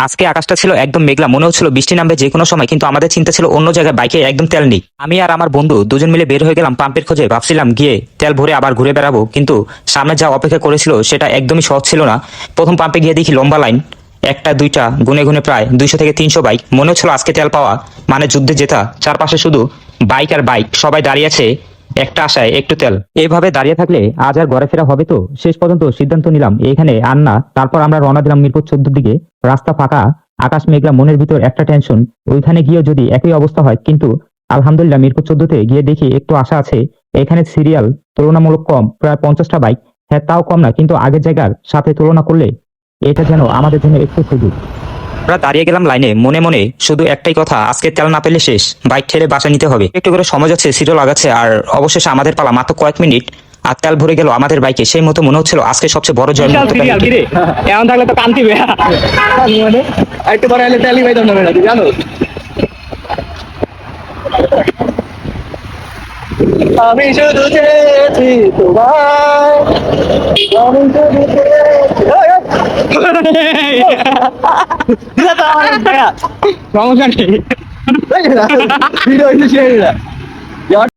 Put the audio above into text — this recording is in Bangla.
আজকে আকাশটা ছিল একদম মেঘলা, মনে হচ্ছিল বৃষ্টি নামবে যে কোনো সময়, কিন্তু আমাদের চিন্তা ছিল অন্য জায়গায়, বাইকে একদম তেল নেই। আমি আর আমার বন্ধু দুজন মিলে বের হয়ে গেলাম পাম্পের খোঁজে। ভাবছিলাম গিয়ে তেল ভরে আবার ঘুরে বেড়াবো, কিন্তু সামনে যা অপেক্ষা করেছিল সেটা একদমই সহজ ছিল না। প্রথম পাম্পে গিয়ে দেখি লম্বা লাইন, একটা দুইটা গুনে গুনে প্রায় 200 থেকে 300 বাইক। মনে হচ্ছিল আজকে তেল পাওয়া মানে যুদ্ধে জেতা। চারপাশে শুধু বাইক আর বাইক, সবাই দাঁড়িয়ে আছে একটা আশায়, একটু তেল। এইভাবে দাঁড়িয়ে থাকলে আজ আর ঘরে ফেরা হবে তো? শেষ পর্যন্ত সিদ্ধান্ত নিলাম এখানে আর না। তারপর আমরা রওনা দিলাম মিরপুর 14 দিকে। রাস্তা ফাঁকা, আকাশ মেঘলা, মনের ভিতর একটা টেনশন, ওইখানে গিয়েও যদি একই অবস্থা হয়। কিন্তু আলহামদুলিল্লাহ মিরপুর 14তে গিয়ে দেখি একটু আশা আছে। এখানে সিরিয়াল তুলনামূলক কম, প্রায় 50টা বাইক। হ্যাঁ, তাও কম না, কিন্তু আগের জায়গার সাথে তুলনা করলে এটা যেন আমাদের জন্য একটু সুযোগ। আমরা দাঁড়িয়ে গেলাম লাইনে, মনে মনে শুধু একটাই কথা, আজকে তেল না পেলে শেষ, বাইক ঠেলে বাসা নিতে হবে। একটু করে সময় যাচ্ছে, সিটও লাগাচ্ছে, আর অবশেষে আমাদের পালা। মাত্র কয়েক মিনিট আর তেল ভরে গেল আমাদের বাইকে। সেই মতো মনে হচ্ছিল আজকে সবচেয়ে বড় জয় মুহূর্তটা মিটে। এমন থাকলে তো কান্তি বে মানে একটু পরে এলে তেলই পাইতাম না বেটা, তুই জানো। আমি শুধু চেয়েছি তোমায়, আমি শুধু চেয়েছি। সমস্যা নেই, ভিডিও